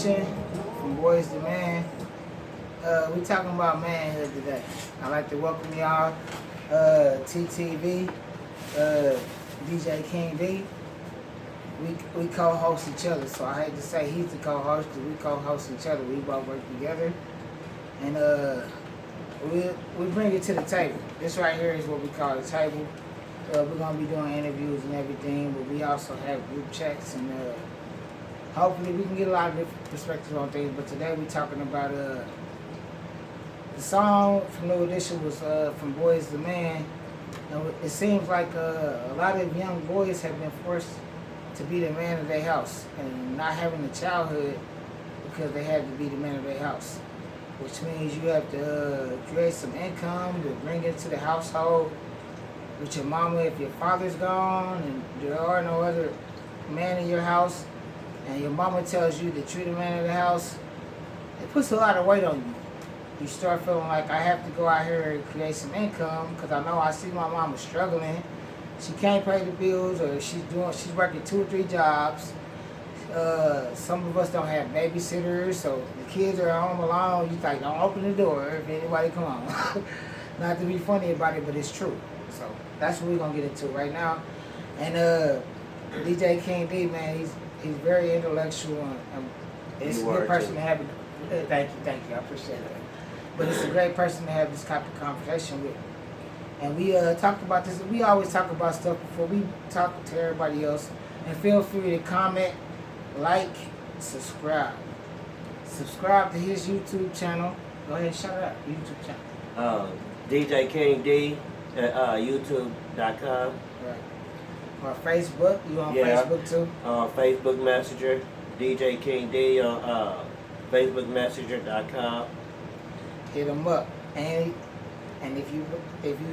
Information from Boys to Man. We talking about manhood today. I'd like to welcome y'all, TTV, DJ King D. We co-host each other, so I hate to say he's the co-host because we co-host each other. We both work together, and we bring it to the table. This right here is what we call the table. We're gonna be doing interviews and everything, but we also have group chats and hopefully we can get a lot of different perspectives on things. But today we're talking about the song from New Edition was from Boys to Man, and it seems like a lot of young boys have been forced to be the man of their house and not having a childhood because they had to be the man of their house, which means you have to create some income to bring into the household with your mama if your father's gone and there are no other man in your house, and your mama tells you that you're the man of the house. It puts a lot of weight on you. You start feeling like I have to go out here and create some income because I see my mama struggling. She can't pay the bills, or she's working 2 or 3 jobs. Some of us don't have babysitters, so the kids are home alone. You like, don't open the door if anybody come on. Not to be funny about it, but it's true. So that's what we're gonna get into right now. And DJ King D, man, he's very intellectual, and it's a good person to have. Thank you, I appreciate it. But it's a great person to have this type of conversation with. And we talked about this. We always talk about stuff before we talk to everybody else. And feel free to comment, like, subscribe. Subscribe to his YouTube channel. Go ahead and shout out YouTube channel. DJ King D at YouTube.com. Right. Or Facebook. You on Facebook too? Facebook Messenger. DJ King D on FacebookMessenger.com. Hit him up. And if you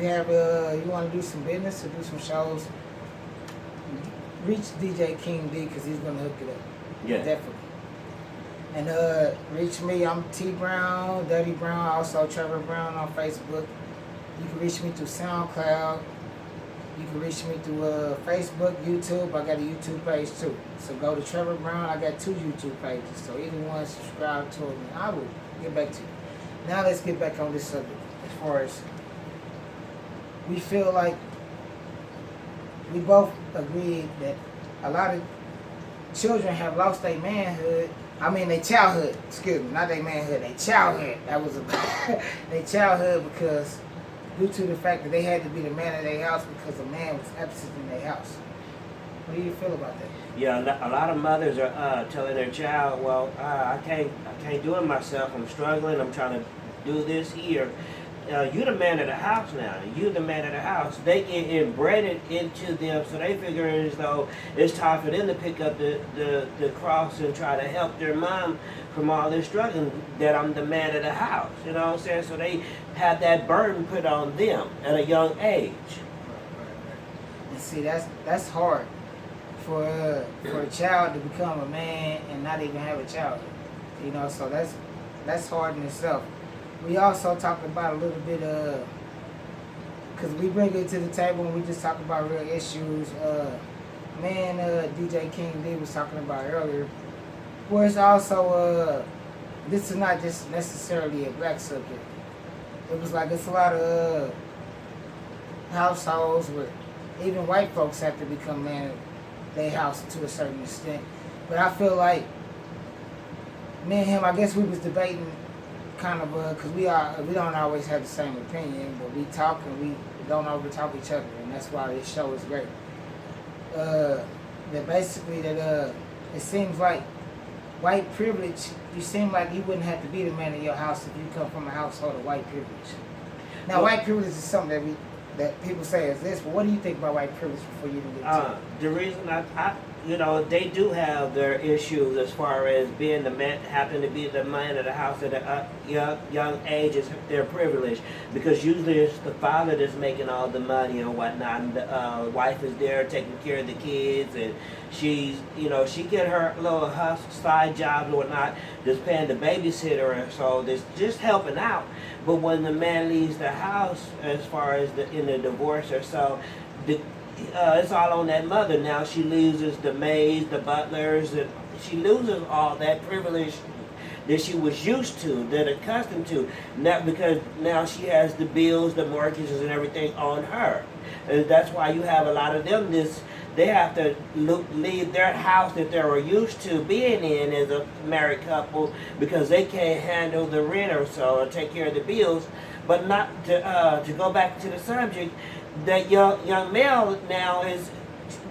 have you want to do some business or do some shows, reach DJ King D because he's gonna hook it up. Yeah, definitely. And reach me. I'm T Brown, Duddy Brown, also Trevor Brown on Facebook. You can reach me through SoundCloud. You can reach me through Facebook, YouTube. I got a YouTube page too. So go to Trevor Brown. I got 2 YouTube pages. So either one, subscribe to me. I will get back to you. Now let's get back on this subject. As far as we feel like we both agreed that a lot of children have lost their manhood. I mean, their childhood. Excuse me, not their manhood. Their childhood. That was their childhood because due to the fact that they had to be the man of their house because a man was absent in their house. What do you feel about that? Yeah, a lot of mothers are telling their child, well, I can't do it myself. I'm struggling. I'm trying to do this here. You're the man of the house now. You're the man of the house. They get inbred into them, so they figure as though it's time for them to pick up the cross and try to help their mom from all this struggling, that I'm the man of the house. You know what I'm saying? So they have that burden put on them at a young age. And see, that's hard for a child to become a man and not even have a childhood. You know, so that's hard in itself. We also talked about a little bit because we bring it to the table and we just talk about real issues. DJ King D was talking about earlier, where it's also this is not just necessarily a black subject. It was like it's a lot of households where even white folks have to become man of their house to a certain extent. But I feel like me and him, I guess we was debating kind of because we don't always have the same opinion, but we talk and we don't over talk each other, and that's why this show is great. That basically that it seems like white privilege. You seem like you wouldn't have to be the man of your house if you come from a household of white privilege. Now, well, white privilege is something that people say is this, but what do you think about white privilege before you even get to it? The reason I they do have their issues as far as being the man, happen to be the man of the house at a young age is their privilege, because usually it's the father that's making all the money and whatnot, and the wife is there taking care of the kids, and she's, she get her little hustle, side jobs or whatnot, just paying the babysitter, and so there's just helping out. But when the man leaves the house, as far as in the divorce or so, it's all on that mother. Now she loses the maids, the butlers, and she loses all that privilege that she was used to, that accustomed to, not because now she has the bills, the mortgages, and everything on her. And that's why you have a lot of them. They have to leave their house that they were used to being in as a married couple because they can't handle the rent or so or take care of the bills. But not to go back to the subject, that young male now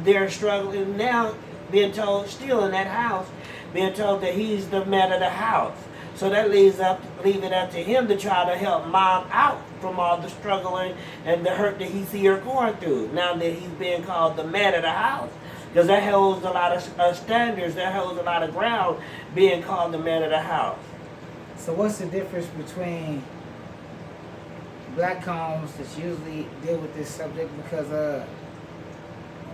they're struggling now, being told still in that house, being told that he's the man of the house. So that leave it up to him to try to help mom out from all the struggling and the hurt that he see her going through. Now that he's being called the man of the house, because that holds a lot of standards, that holds a lot of ground, being called the man of the house. So what's the difference between black homes that usually deal with this subject? Because a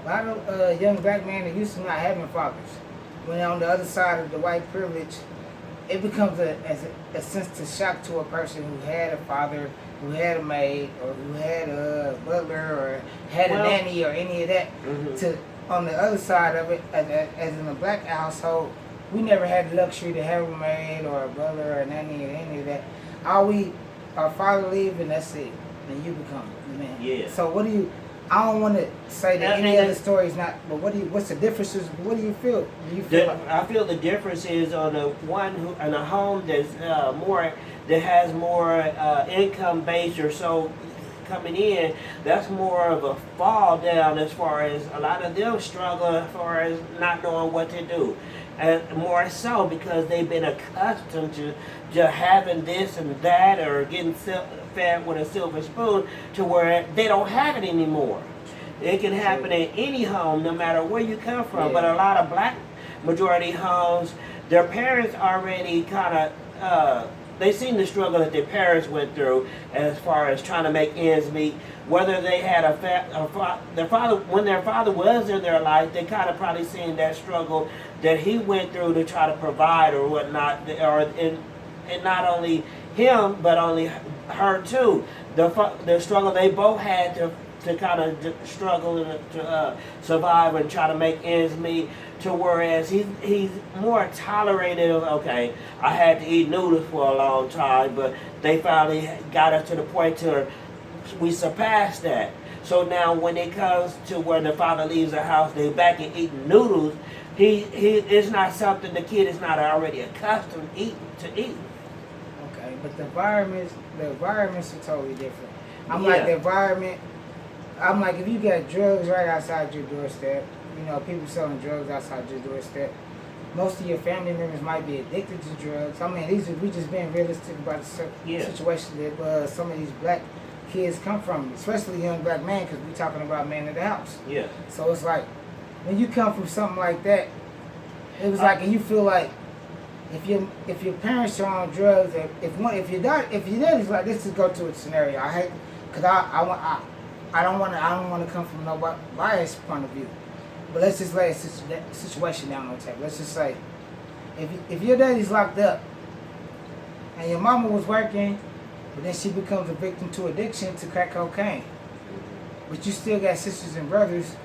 lot of young black men are used to not having fathers. When on the other side of the white privilege, it becomes a sense of shock to a person who had a father, who had a maid, or who had a butler, or had a nanny, or any of that. Mm-hmm. To on the other side of it, as in a black household, we never had the luxury to have a maid or a butler or a nanny or any of that. Our father leave and that's it, and you become the man. Yeah. So what do you? I don't want to say that any other story is not, but what's the differences? What do you feel? I feel the difference is on a home that's that has more income base or so coming in. That's more of a fall down as far as a lot of them struggle as far as not knowing what to do, and more so because they've been accustomed to having this and that or getting fed with a silver spoon to where they don't have it anymore. It can happen in any home, no matter where you come from. Yeah. But a lot of black majority homes, their parents already kind of, they seen the struggle that their parents went through as far as trying to make ends meet. Whether they had their father, when their father was in their life, they kind of probably seen that struggle that he went through to try to provide or whatnot, and not only him, but only her too. The struggle they both had to kind of struggle to survive and try to make ends meet. To whereas he's more tolerated of, okay, I had to eat noodles for a long time, but they finally got us to the point to we surpassed that. So now when it comes to where the father leaves the house, they're back and eating noodles. It's not something the kid is not already accustomed to eat. Okay, but the environments are totally different. I'm like the environment. I'm like, if you got drugs right outside your doorstep, you know, people selling drugs outside your doorstep, most of your family members might be addicted to drugs. I mean, we just being realistic about the situation that some of these black kids come from, especially young black men, because we're talking about man of the house. Yeah. So it's like, when you come from something like that, it was like, and you feel like, if your parents are on drugs, if your daddy's like, let's just go to a scenario. I hate, because I don't want to come from no biased point of view, but let's just lay a situation down on the table. Let's just say, if your daddy's locked up, and your mama was working, but then she becomes a victim to addiction to crack cocaine, but you still got sisters and brothers,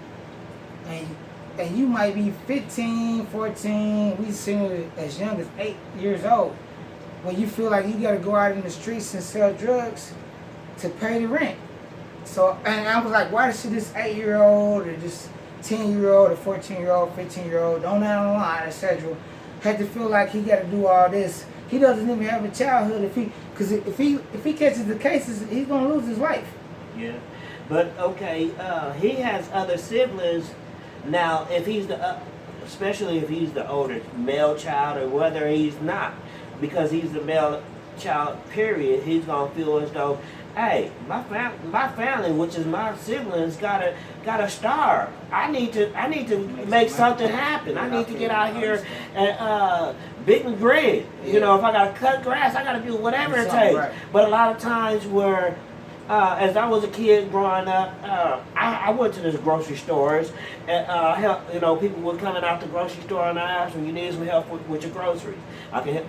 and you might be 15, 14, we seen it as young as 8 years old, when you feel like you got to go out in the streets and sell drugs to pay the rent. So, and I was like, why does this 8-year-old or this 10-year-old or 14-year-old, 15-year-old, on down the line, etc., had to feel like he got to do all this? He doesn't even have a childhood because if he catches the cases, he's going to lose his life. Yeah, but okay, he has other siblings. Now, if he's especially if he's the older male child, or whether he's not, because he's the male child, period, he's gonna feel as though, hey, my family, which is my siblings, gotta starve. I need to make something happen. I need to get out here and beating bread. You know, if I gotta cut grass, I gotta do whatever it takes. Right. But a lot of times where as I was a kid growing up, I went to these grocery stores and people were coming out the grocery store and I asked them, you need some help with your groceries. I can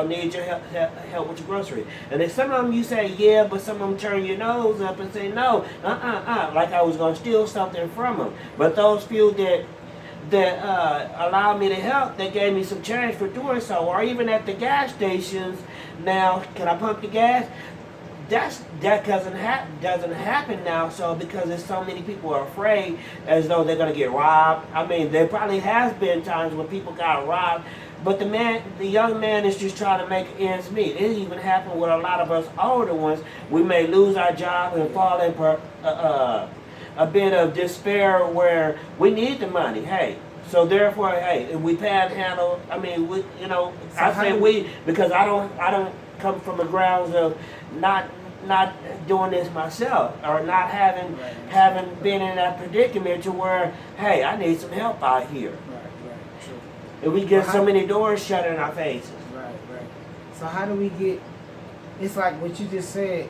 need your help with your groceries. And then some of them you say yeah, but some of them turn your nose up and say no, like I was going to steal something from them. But those few that allowed me to help, they gave me some change for doing so. Or even at the gas stations, now, can I pump the gas? That doesn't happen now. So because there's so many people are afraid as though they're gonna get robbed. I mean, there probably has been times when people got robbed, but the young man is just trying to make ends meet. It even happened with a lot of us older ones. We may lose our job and fall in a bit of despair where we need the money. Hey. So therefore, hey, if we panhandle, I mean, we, you know, so I say we because I don't come from the grounds of not doing this myself or not having been in that predicament to where, hey, I need some help out here. Right, true. And we get so many doors shut in our faces. Right. So how do we get? It's like what you just said.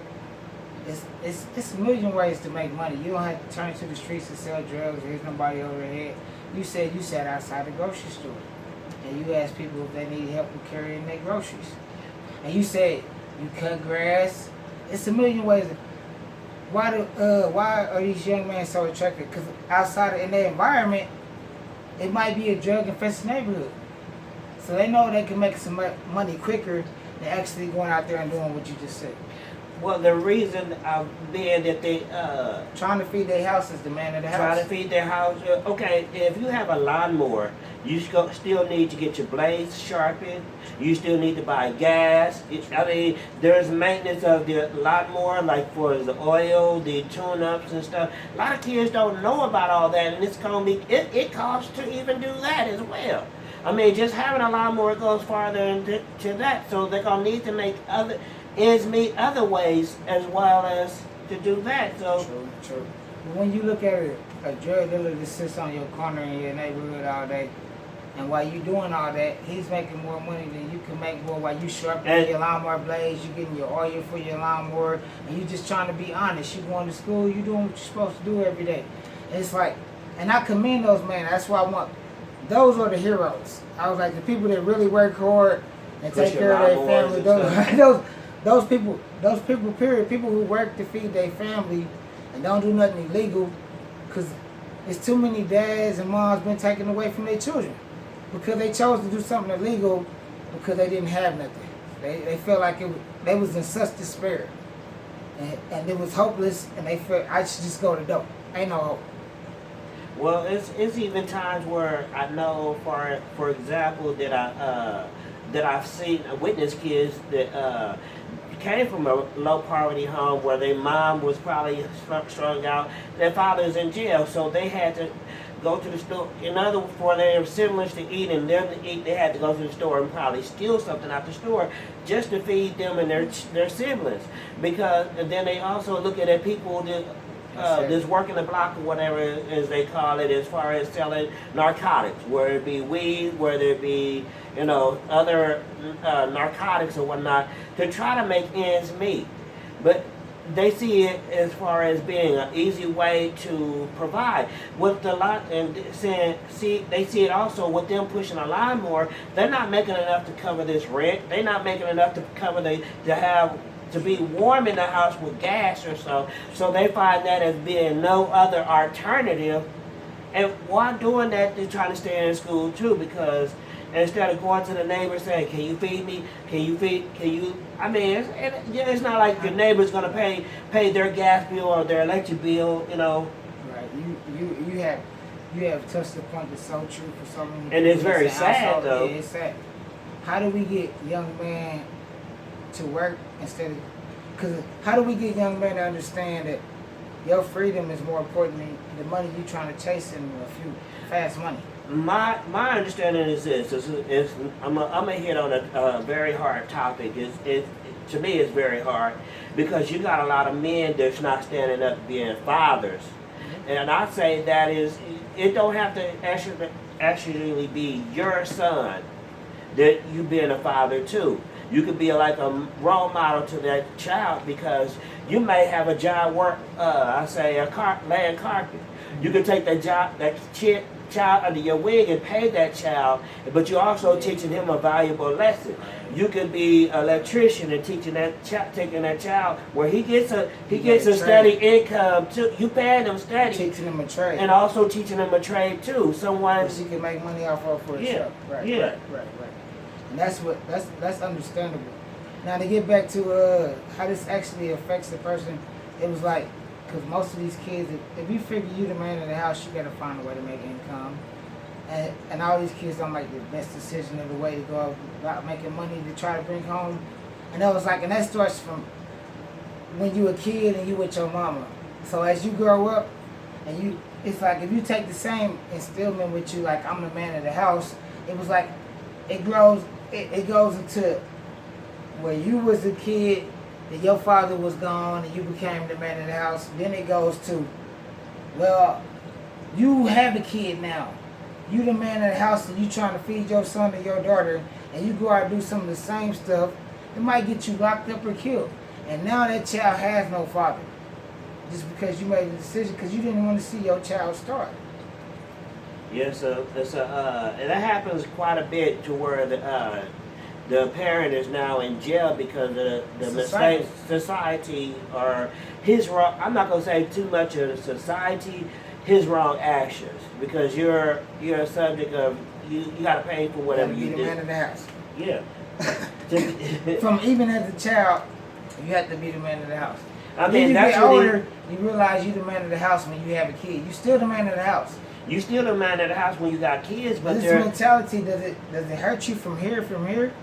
It's a million ways to make money. You don't have to turn to the streets and sell drugs. There's nobody overhead. You said you sat outside the grocery store and you asked people if they need help with carrying their groceries. And you said you cut grass. It's a million ways. Why are these young men so attracted? Because outside in their environment, it might be a drug-infested neighborhood. So they know they can make some money quicker than actually going out there and doing what you just said. Well, the reason being that they trying to feed their house is the man of the house. Trying to feed their house. Okay, if you have a lawnmower, you still need to get your blades sharpened. You still need to buy gas. I mean, there's maintenance of the lawnmower, like for the oil, the tune-ups and stuff. A lot of kids don't know about all that, and it's gonna be it costs to even do that as well. I mean, just having a lawnmower goes farther into that, so they're gonna need to make ends meet other ways as well as to do that. So true. When you look at a drug dealer that sits on your corner in your neighborhood all day, and while you doing all that, he's making more money than you can make more while you sharpening your lawnmower blades, you getting your oil for your lawnmower, and you just trying to be honest. You going to school, you doing what you're supposed to do every day. It's like, and I commend those men. That's why those are the heroes. I was like, the people that really work hard and take care of their family. Those people, period, people who work to feed their family and don't do nothing illegal, because it's too many dads and moms been taken away from their children because they chose to do something illegal because they didn't have nothing. They felt like they was in such despair and it was hopeless, and they felt I should just go to dope. Ain't no hope. Well, it's even times where I know, for example, that I've seen witness kids that came from a low poverty home where their mom was probably strung out. Their father's in jail, so they had to go to the store. For their siblings to eat and them to eat, they had to go to the store and probably steal something out the store just to feed them and their siblings. Because and then they also look at people that this working the block or whatever as they call it, as far as selling narcotics, whether it be weed, whether it be other narcotics or whatnot, to try to make ends meet. But they see it as far as being an easy way to provide. With the lot and they see it also with them pushing a lawnmower. They're not making enough to cover this rent. They're not making enough to cover to be warm in the house with gas or so. So they find that as being no other alternative. And while doing that, they're trying to stay in school too, because instead of going to the neighbor saying, "Can you feed me? Can you?" I mean, it's not like your neighbor's gonna pay their gas bill or their electric bill, Right. You have touched the point that's so true for so many people. And it's very sad, though. Yeah, it's sad. How do we get young men to work instead of? Because how do we get young men to understand that your freedom is more important than the money you're trying to chase in a few fast money? My understanding is this. I'm gonna hit on a very hard topic. To me, it's very hard because you got a lot of men that's not standing up being fathers, and I say that it don't have to actually be your son that you being a father too. You could be like a role model to that child because You may have a job work, laying carpet. You can take that job, child under your wing and pay that child, but you're also teaching him a valuable lesson. You could be an electrician and taking that child where he gets a steady income too. You paying him steady, teaching him a trade, and also teaching him a trade too. Someone she can make money off of for herself. Right. And that's understandable. Now to get back to how this actually affects the person, it was like, because most of these kids, if you figure you the man of the house, you got to find a way to make income. And all these kids don't make the best decision of the way to go about making money to try to bring home. And that was like, and that starts from when you a kid and you with your mama. So as you grow up, and it's like if you take the same instillment with you, like I'm the man of the house, it was like it goes into where you was a kid, that your father was gone and you became the man of the house. Then it goes to, well, you have a kid now. You the man of the house and you trying to feed your son or your daughter, and you go out and do some of the same stuff. It might get you locked up or killed. And now that child has no father. Just because you made the decision because you didn't want to see your child start. Yeah, so and that happens quite a bit to where the parent is now in jail because of the mistakes society or his wrong. I'm not gonna say too much of society, his wrong actions, because you're a subject of you got to pay for whatever you do. You have to be the man of the house. Yeah. From even as a child, you have to be the man of the house. I mean, then you that's get older, you realize you're the man of the house when you have a kid. You still the man of the house. You still the man of the house when you got kids, but this mentality, does it hurt you from here?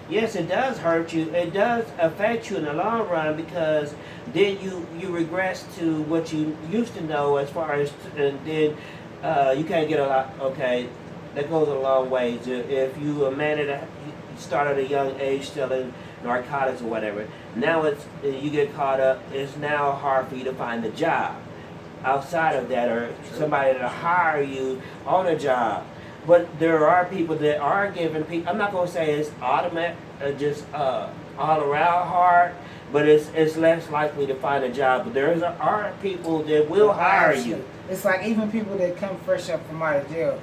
Yes, it does hurt you. It does affect you in the long run, because then you regress to what you used to know as far as, and then you can't get a lot. Okay, that goes a long way. If you a man you start at a young age selling narcotics or whatever, now you get caught up. It's now hard for you to find a job outside of that, or somebody to hire you on a job. But there are people that are giving people. I'm not gonna say it's automatic, just all around hard, but it's less likely to find a job. But there are people that will hire you. It's like even people that come fresh up from out of jail.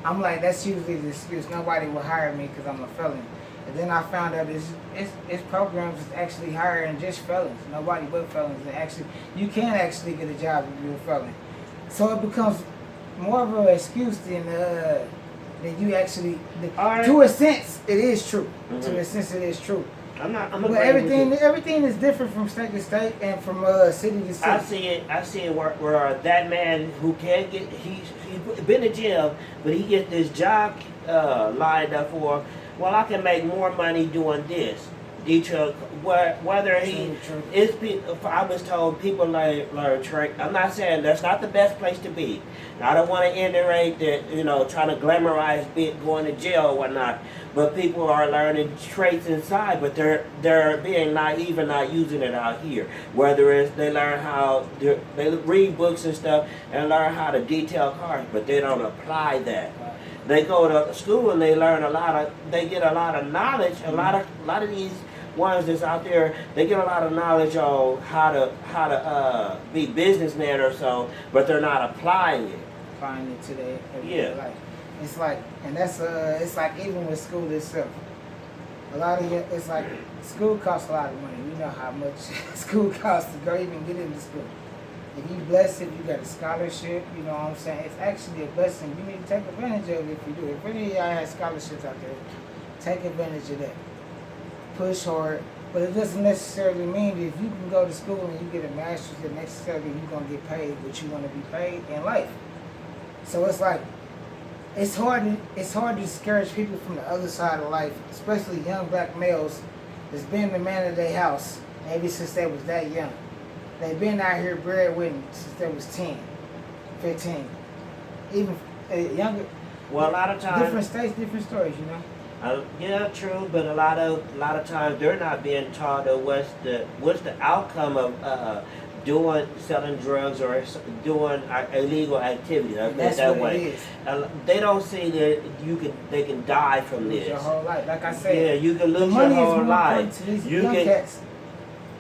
I'm like, that's usually the excuse. Nobody will hire me because I'm a felon. And then I found out it's programs that's actually hiring just felons. Nobody but felons. And actually, you can actually get a job if you're a felon. So it becomes more of an excuse than you actually. To a sense, it is true. Mm-hmm. To a sense, it is true. But everything is different from state to state and from city to city. I see it where that man who can get he's been in jail, but he gets this job lined up for. Well, I can make more money doing this. Whether he is, I was told people learn trade. I'm not saying that's not the best place to be. I don't want to iterate that, trying to glamorize going to jail or whatnot. But people are learning traits inside, but they're being naive and not using it out here. Whether it's they learn how they read books and stuff and learn how to detail cars, but they don't apply that. They go to school and they learn they get a lot of knowledge. A lot of these ones that's out there, they get a lot of knowledge on how to be businessmen or so, but they're not applying it. Applying it to their everyday life. It's like, and that's it's like even with school itself. A lot of it's like school costs a lot of money. You know how much school costs to go even get into school. If you blessed, if you got a scholarship, you know what I'm saying? It's actually a blessing. You need to take advantage of it if you do. If any of y'all have scholarships out there, take advantage of that. Push hard. But it doesn't necessarily mean that if you can go to school and you get a master's, that necessarily you're going to get paid what you want to be paid in life. So it's like, it's hard to discourage people from the other side of life, especially young black males that's been the man of their house maybe since they was that young. They've been out here breadwinning since they was 10, 15, even younger. Well, a lot of times, different states, different stories, you know. Yeah, true, but a lot of times they're not being taught what's the outcome of selling drugs or doing illegal activity. That's that what way. It is. They don't see that they can die from lose this. Your whole life, like I said. Yeah, you can lose your whole life. You can.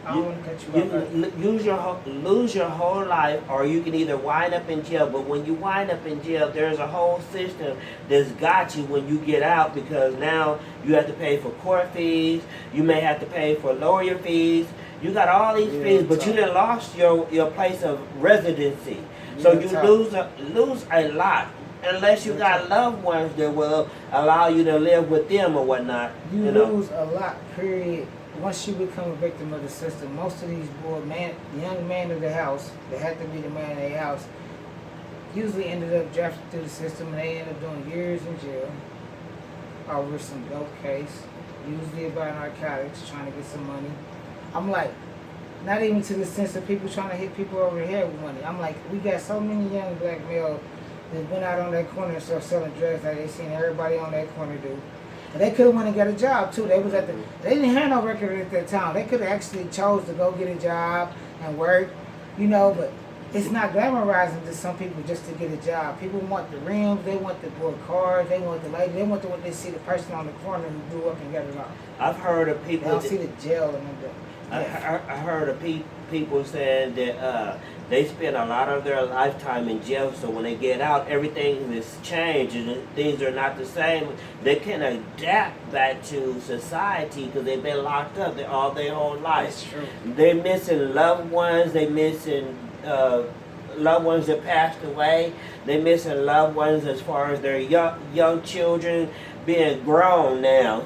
I don't want to cut you off. Lose your whole life, or you can either wind up in jail. But when you wind up in jail, there's a whole system that's got you when you get out, because now you have to pay for court fees. You may have to pay for lawyer fees. You got all these fees, but you done lost your place of residency. So you lose a lot. Unless you got loved ones that will allow you to live with them or whatnot. You lose a lot, period. Once you become a victim of the system, most of these young men of the house, that had to be the man of their house, usually ended up drafted through the system, and they end up doing years in jail over some dope case, usually about narcotics, trying to get some money. I'm like, not even to the sense of people trying to hit people over the head with money. I'm like, we got so many young black males that went out on that corner and started selling drugs like they seen everybody on that corner do. And they could have went and got a job too. They didn't have no record at that time. They could have actually chose to go get a job and work, but it's not glamorizing to some people just to get a job. People want the rims, they want the cars, they want the lady, they want what they see the person on the corner who grew up and got it off. I've heard of people. They don't see the jail and the. I heard of people saying that they spend a lot of their lifetime in jail, so when they get out, everything is changed and things are not the same. They can adapt back to society because they've been locked up all their whole life. That's true. They're missing loved ones. They're missing loved ones that passed away. They're missing loved ones as far as their young children being grown now.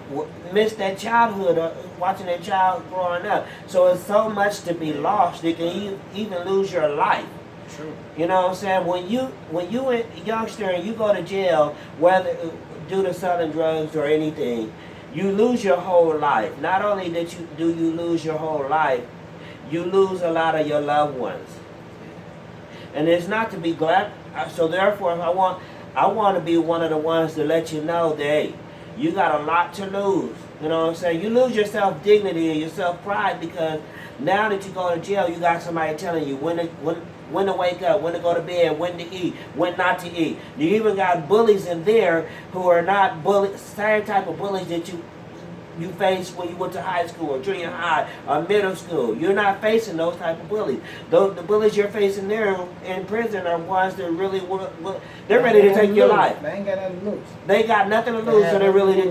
Miss that childhood, watching their child growing up. So it's so much to be lost. You can even lose your life. True. You know what I'm saying? When you a youngster and you go to jail, whether due to selling drugs or anything, you lose your whole life. Not only do you lose your whole life, you lose a lot of your loved ones. And it's not to be glad. So therefore, I want to be one of the ones to let you know that, hey, you got a lot to lose. You know what I'm saying? You lose your self-dignity and your self-pride because now that you go to jail, you got somebody telling you when to wake up, when to go to bed, when to eat, when not to eat. You even got bullies in there who are not same type of bullies that you faced when you went to high school or junior high or middle school. You're not facing those type of bullies. The bullies you're facing there in prison are ones that really they're ready to take your life. They ain't got nothing to lose. They got nothing to lose, so they're really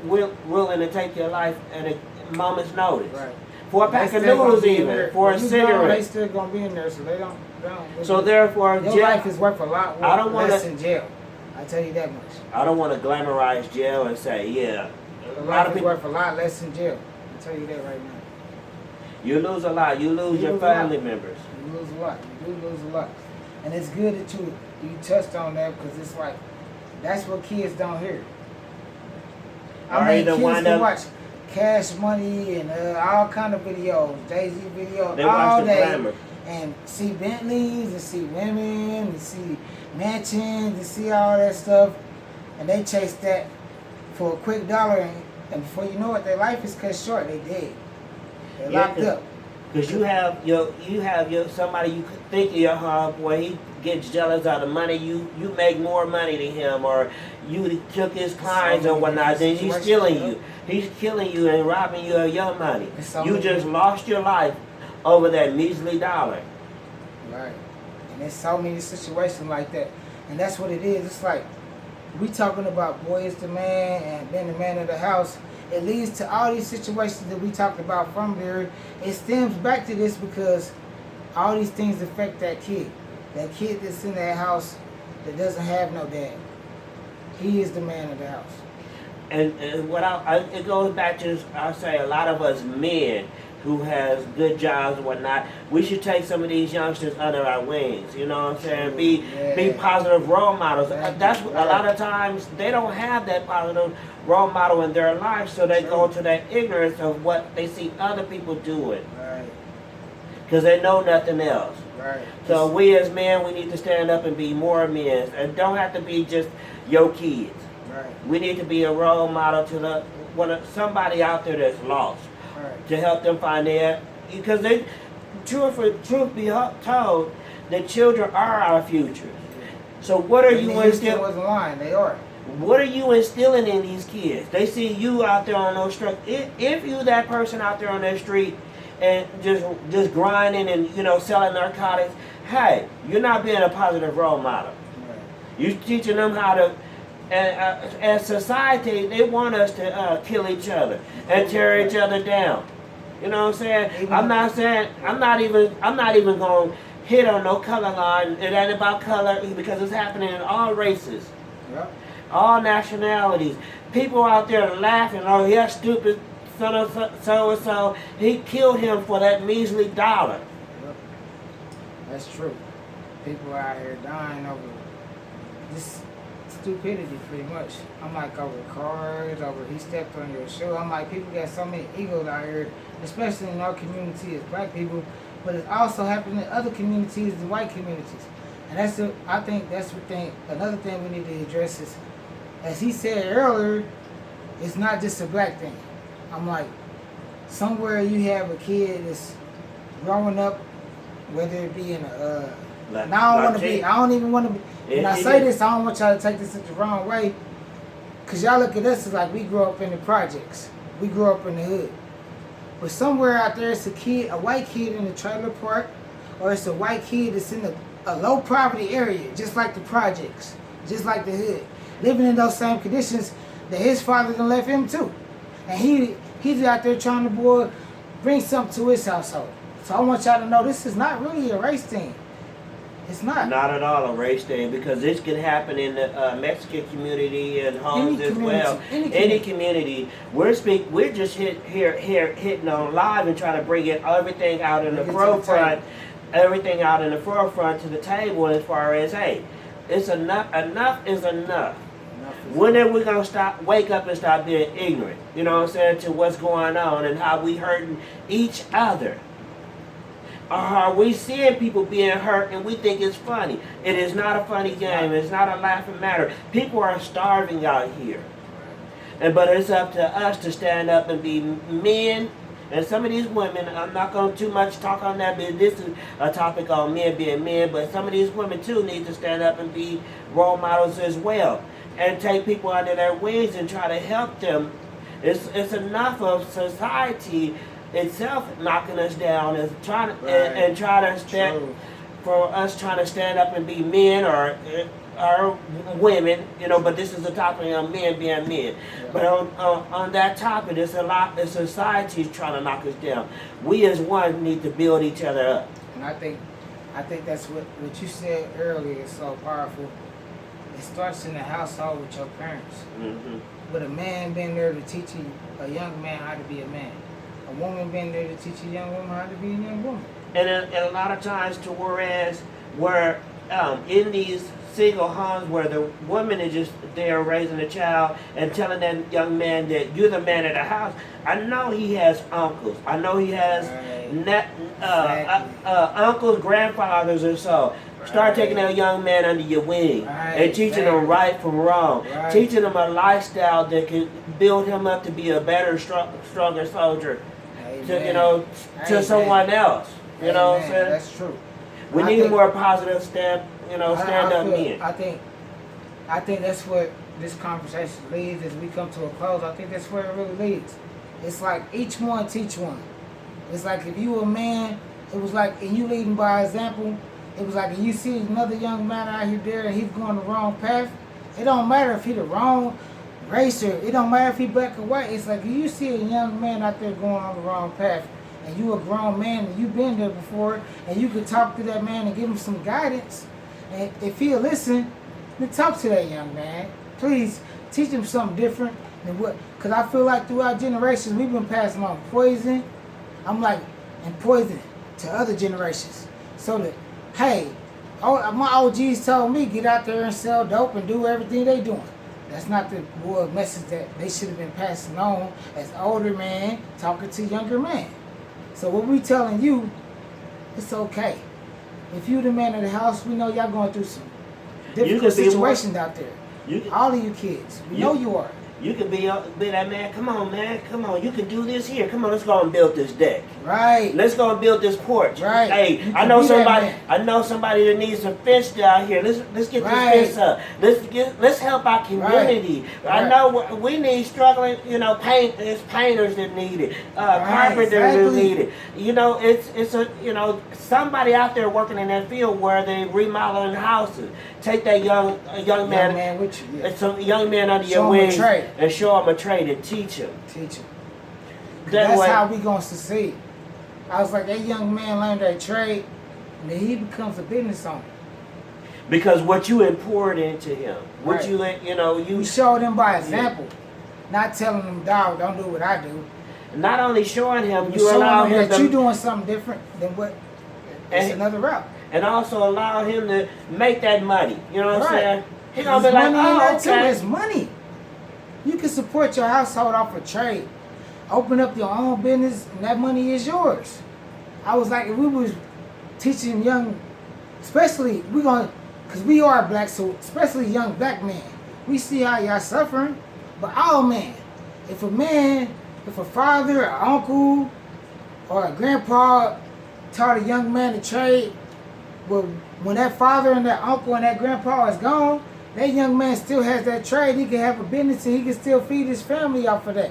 willing to take your life at a moment's notice. Right. For a pack of noodles even, for a cigarette. They still gonna be in there, so they don't. So therefore, your life is worth a lot less in jail. I tell you that much. I don't want to glamorize jail and say, yeah. Your life is worth a lot less in jail. I tell you that right now. You lose a lot. You lose your family members. You lose a lot. You do lose a lot. And it's good that you touched on that because it's like, that's what kids don't hear. I mean, kids can watch Cash Money and all kind of videos, Jay-Z videos all day. Glamour. And see Bentleys and see women and see mansions and see all that stuff. And they chase that for a quick dollar, and before you know it, their life is cut short. They dead. They're locked up. Because you have somebody you think your homeboy, he gets jealous of the money. You make more money than him, or you took his clients or whatnot. Then he's stealing you. He's killing you and robbing you of your money. You just lost your life over that measly dollar. Right. And there's so many situations like that, and that's what it is. It's like, we talking about boy is the man and being the man of the house. It leads to all these situations that we talked about from there. It stems back to this because all these things affect that kid. That kid that's in that house that doesn't have no dad. He is the man of the house. And it goes back to, I say, a lot of us men who has good jobs and whatnot, we should take some of these youngsters under our wings. You know what I'm saying? Be positive role models. That's a lot of times they don't have that positive role model in their life, so they go to that ignorance of what they see other people doing. Right. Because they know nothing else. Right. So we as men, we need to stand up and be more men, and don't have to be just your kids. Right. We need to be a role model to somebody out there that's lost. Right. To help them find because truth be told, the children are our future. So what are you instilling? They are. What are you instilling in these kids? They see you out there on those streets. If you that person out there on that street, and just grinding and selling narcotics. Hey, you're not being a positive role model. Right. You're teaching them how to. And as society, they want us to kill each other and tear each other down. You know what I'm saying? I'm not even going to hit on no color line. It ain't about color because it's happening in all races, Yep. all nationalities. People out there laughing, oh, yeah, stupid son of so-and-so. He killed him for that measly dollar. Yep. That's true. People out here dying over this stupidity, pretty much. I'm like, over cars, over he stepped on your shoe. I'm like, people got so many egos out here, especially in our community as black people, but it's also happening in other communities, the white communities. And I think that's the thing. Another thing we need to address is, as he said earlier, it's not just a black thing. I'm like, somewhere you have a kid that's growing up, whether it be in a and I don't even want to be, when I say this, I don't want y'all to take this the wrong way, because y'all look at us as like we grew up in the projects. We grew up in the hood. But somewhere out there, it's a white kid in the trailer park, or it's a white kid that's in a low poverty area, just like the projects, just like the hood, living in those same conditions that his father done left him too. And he's out there trying to bring something to his household. So I want y'all to know this is not really a race thing. It's not. Not at all a race thing, because this can happen in the Mexican community and homes as well. Any community. We're just hitting on live and trying to bring everything out in the forefront, to the table as far as, hey, it's enough. Enough is enough. When are we gonna wake up and stop being ignorant? You know what I'm saying, to what's going on and how we hurting each other? Or are we seeing people being hurt and we think it's funny? It is not a funny game. It's not a laughing matter. People are starving out here. But it's up to us to stand up and be men. And some of these women, I'm not going to too much talk on that, but this is a topic on men being men. But some of these women too need to stand up and be role models as well. And take people under their wings and try to help them. It's enough of society itself knocking us down and trying to stand for us trying to stand up and be men or women, but this is a topic of men being men. Yeah. But on that topic, it's a lot. The society's trying to knock us down. We as one need to build each other up. And I think that's what you said earlier is so powerful. It starts in the household with your parents. Mm-hmm. With a man being there to teach a young man how to be a man. A woman being there to teach a young woman how to be a young woman. And a lot of times where in these single homes where the woman is just there raising a child and telling that young man that you're the man of the house. I know he has uncles. I know he has uncles, grandfathers or so. Start taking that young man under your wing and teaching him right from wrong. Teaching him a lifestyle that can build him up to be a better, stronger soldier. To someone else. You know what I'm saying? That's true. We need more positive stand up men. I think that's what this conversation leads as we come to a close. I think that's where it really leads. It's like each one teach one. It's like if you a man, it was like, and you leading by example, it was like if you see another young man out here there and he's going the wrong path, it don't matter if he the wrong race or it don't matter if he black or white. It's like if you see a young man out there going on the wrong path and you a grown man and you've been there before and you could talk to that man and give him some guidance, and if he'll listen, then talk to that young man. Please teach him something different than what, because I feel like throughout generations we've been passing on poison. I'm like, and poison to other generations. So that, hey, my OGs told me get out there and sell dope and do everything they doing. That's not the message that they should have been passing on as older man talking to younger man. So what we telling you, it's okay. If you the man of the house, we know y'all going through some difficult situations out there. All of you kids, we know you are. You can be that man. Come on, man. Come on. You can do this here. Come on, let's go and build this deck. Right. Let's go and build this porch. Right. Hey, You I can know be that somebody. man. I know somebody that needs some fish down here. Let's get Right. this fish up. Let's help our community. Right. I know we need struggling. It's painters that need it. Right, Carpenters that exactly. need it. It's a somebody out there working in that field where they remodeling houses. Take that young man with you. Yeah. and some young man under Show your 'em a wings trade. and show them a trade and teach them. Teach him. That That's way, how we gonna succeed. I was like, that young man learned that trade, and then he becomes a business owner. because what you poured into him, what Right. you We showed him by example, not telling him, dog, don't do what I do. not only showing him, You you allow showing him him that you to, doing something different than what. It's And- another route. and also allow him to make that money. You know what I'm Right. saying? He There's gonna be like, money in oh, that too. okay. It's money. You can support your household off of trade. Open up your own business, and that money is yours. I was like, if we was teaching young, especially cause we are black, so especially young black men, we see how y'all suffering. But all men, if a father, an uncle, or a grandpa taught a young man to trade, well, when that father and that uncle and that grandpa is gone, that young man still has that trade. He can have a business and he can still feed his family off of that.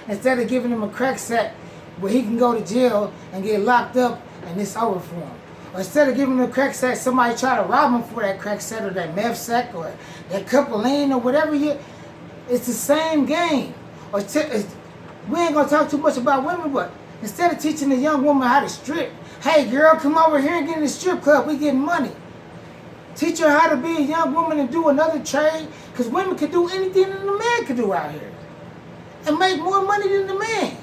Instead of giving him a crack sack where he can go to jail and get locked up and it's over for him. Or instead of giving him a crack sack, somebody try to rob him for that crack sack or that meth sack or that cup of lean or whatever. It's the same game. We ain't gonna talk too much about women, but instead of teaching a young woman how to strip, hey girl, come over here and get in the strip club, we getting money. Teach her how to be a young woman and do another trade, because women can do anything that a man can do out here. And make more money than the man.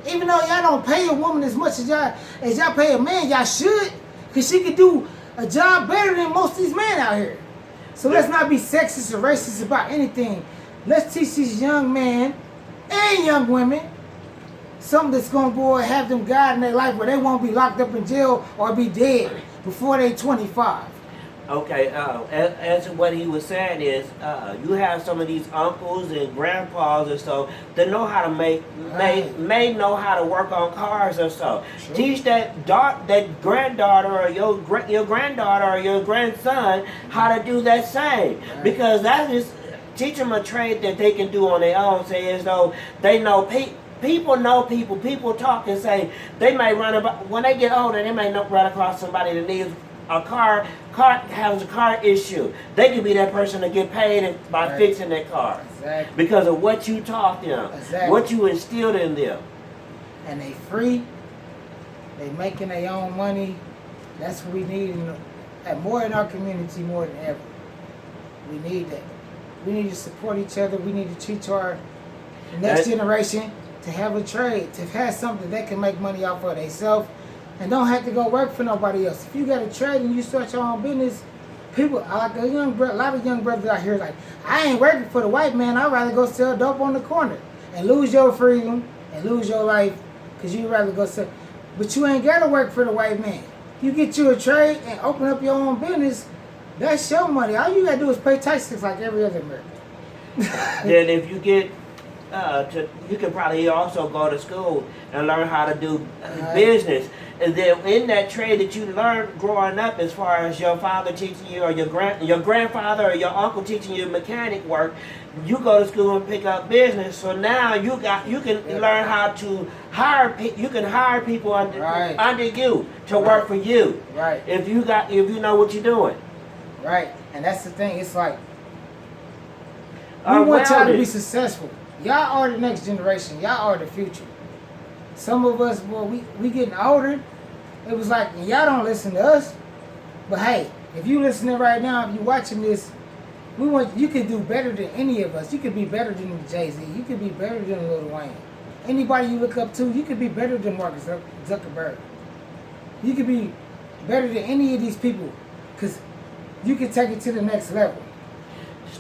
Even though y'all don't pay a woman as much as y'all pay a man, y'all should, because she can do a job better than most of these men out here. So let's not be sexist or racist about anything. Let's teach these young men and young women something that's going to go and have them guide in their life where they won't be locked up in jail or be dead before they 25. Okay, as to what he was saying is, you have some of these uncles and grandpas or so that know how to may know how to work on cars or so. Sure. Teach that granddaughter or your granddaughter or your grandson how to do that same, Right. because that is teach them a trade that they can do on their own. Say as though they know people know people. People talk and say they may run about when they get older. They may run across somebody that needs a car has a car issue. They could be that person to get paid by Right. fixing that car. Exactly. Because of what you taught them, Exactly. what you instilled in them. And they free. They making their own money. That's what we need more in our community more than ever. We need that. We need to support each other. We need to teach our next generation to have a trade, to have something that they can make money off of themselves and don't have to go work for nobody else. If you got a trade and you start your own business, people like a lot of young brothers out here like, I ain't working for the white man. I'd rather go sell dope on the corner and lose your freedom and lose your life because you'd rather go sell. But you ain't got to work for the white man. You get you a trade and open up your own business. That's your money. All you got to do is pay taxes like every other American. Then if you get you can probably also go to school and learn how to do business. And then in that trade that you learned growing up, as far as your father teaching you or your grandfather or your uncle teaching you mechanic work, you go to school and pick up business. So now you can learn how to hire people under you to work for you. Right. If you know what you're doing. Right. And that's the thing. It's like we want y'all to be successful. Y'all are the next generation. Y'all are the future. Some of us, boy, we getting older. It was like, y'all don't listen to us. But hey, if you listening right now, if you watching this, you can do better than any of us. You could be better than Jay-Z. You could be better than Lil Wayne. Anybody you look up to, you could be better than Mark Zuckerberg. You could be better than any of these people. Because you can take it to the next level.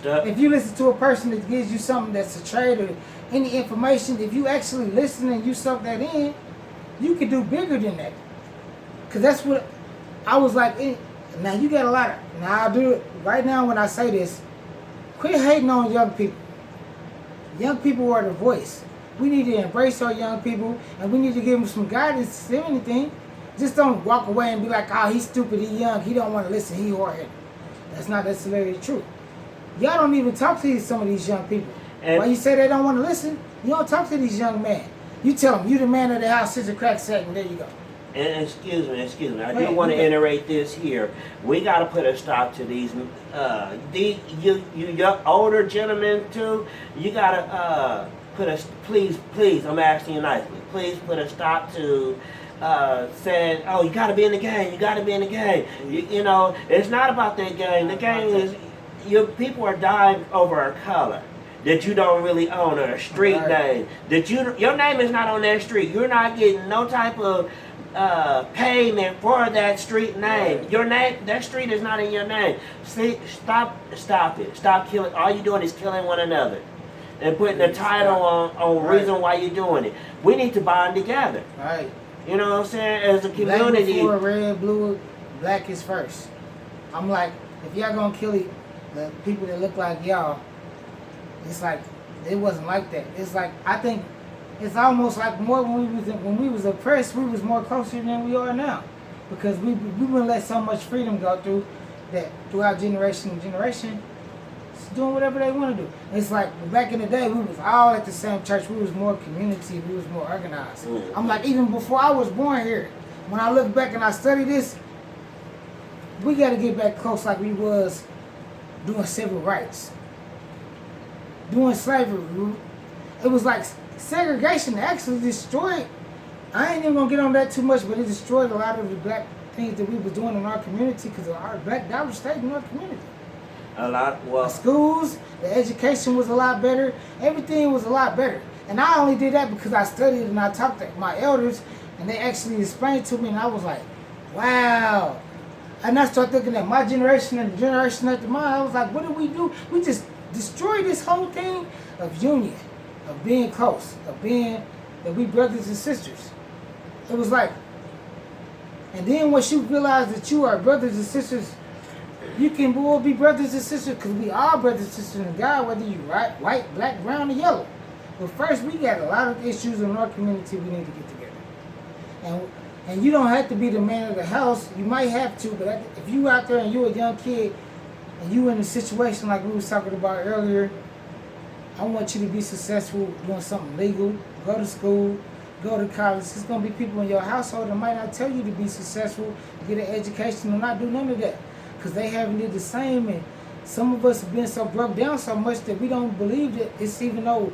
If you listen to a person that gives you something that's a trade or any information, if you actually listen and you suck that in, you can do bigger than that. Because that's what I was like. Now you got a lot of, now I'll do it right now when I say this, quit hating on young people. Young people are the voice. We need to embrace our young people, and we need to give them some guidance, if anything. Just don't walk away and be like, oh, he's stupid, he's young, he don't want to listen, he hard-headed. That's not necessarily true. Y'all don't even talk to some of these young people. Why you say they don't want to listen? You don't talk to these young men. You tell them, you the man of the house, since the crack set, and there you go. And excuse me. I do want to iterate this here. We got to put a stop to these. You older gentlemen too. You got to put a please. I'm asking you nicely. Please put a stop to saying, "Oh, you got to be in the game. You got to be in the game." You know, it's not about that game. The game is people are dying over a color that you don't really own, or a street name that your name is not on that street. You're not getting no type of payment for that street name. Your name, that street is not in your name. See, stop it. Stop killing. All you're doing is killing one another and putting a title on reason why you're doing it. We need to bond together. Right. You know what I'm saying? As a community. Black before red, blue, black is first. I'm like, if y'all gonna kill the people that look like y'all, it's like it wasn't like that. It's like, I think it's almost like more when we was oppressed, we was more closer than we are now, because we wouldn't let so much freedom go through that throughout generation to generation, just doing whatever they want to do. It's like back in the day, we was all at the same church. We was more community. We was more organized. I'm like, even before I was born here, when I look back and I study this, we got to get back close like we was doing civil rights, doing slavery. It was like segregation actually destroyed. I ain't even gonna get on that too much, but it destroyed a lot of the black things that we was doing in our community, because our black dollars stayed in our community. The schools, the education was a lot better. Everything was a lot better. And I only did that because I studied and I talked to my elders, and they actually explained to me, and I was like, wow. And I started thinking that my generation and the generation after mine, I was like, what did we do? We just destroyed this whole thing of union, of being close, of being that we brothers and sisters. It was like, and then once you realize that you are brothers and sisters, you can all be brothers and sisters, because we are brothers and sisters in God, whether you white, black, brown, or yellow. But first, we got a lot of issues in our community we need to get together. And you don't have to be the man of the house. You might have to, but if you out there and you're a young kid and you in a situation like we was talking about earlier, I want you to be successful doing something legal. Go to school, go to college. There's going to be people in your household that might not tell you to be successful, get an education, or not do none of that, because they haven't did the same. And some of us have been so broke down so much that we don't believe that it's even no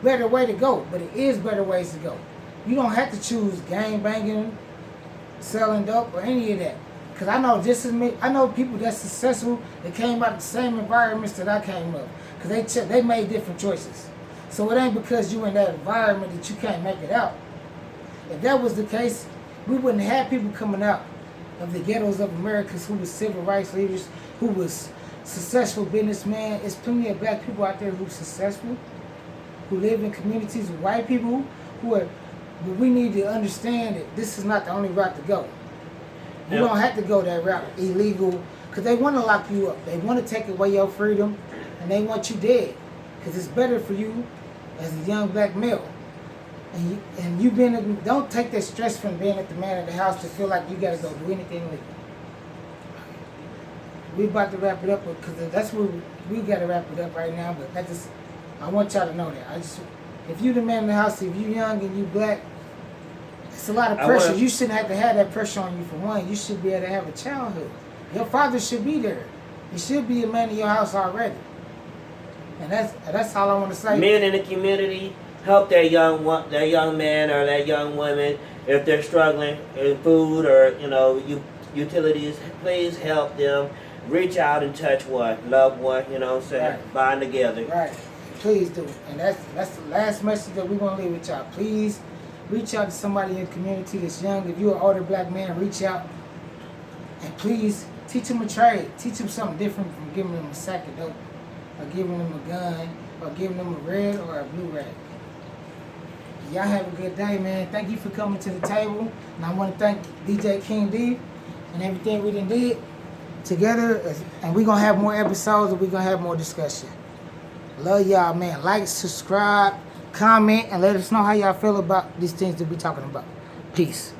better way to go. But it is better ways to go. You don't have to choose gang banging, selling dope, or any of that. Because I know just as me, I know people that's successful that came out of the same environments that I came up. Because they made different choices. So it ain't because you in that environment that you can't make it out. If that was the case, we wouldn't have people coming out of the ghettos of America who was civil rights leaders, who was successful businessmen. There's plenty of black people out there who are successful, who live in communities with white people who are. But we need to understand that this is not the only route to go. You don't have to go that route, illegal, because they want to lock you up. They want to take away your freedom, and they want you dead, because it's better for you as a young black male. And you don't take that stress from being at the man of the house to feel like you got to go do anything legal. We about to wrap it up, because that's where we got to wrap it up right now. But I want y'all to know that. If you the man of the house, if you young and you black, it's a lot of pressure. You shouldn't have to have that pressure on you. For one, you should be able to have a childhood. Your father should be there. He should be a man of your house already. And that's all I want to say. Men in the community, help that young man or that young woman if they're struggling in food or utilities. Please help them. Reach out and touch one, love one. You know what I'm saying? Right. Bond together. Right. Please do. And that's the last message that we want to leave with y'all. Please reach out to somebody in your community that's young. If you're an older black man, reach out. And please teach them a trade. Teach them something different from giving them a sack of dope, or giving them a gun, or giving them a red or a blue rag. Y'all have a good day, man. Thank you for coming to the table. And I want to thank DJ King D and everything we done did together. And we're going to have more episodes, and we're going to have more discussion. Love y'all, man. Like, subscribe, comment, and let us know how y'all feel about these things that we talking about. Peace.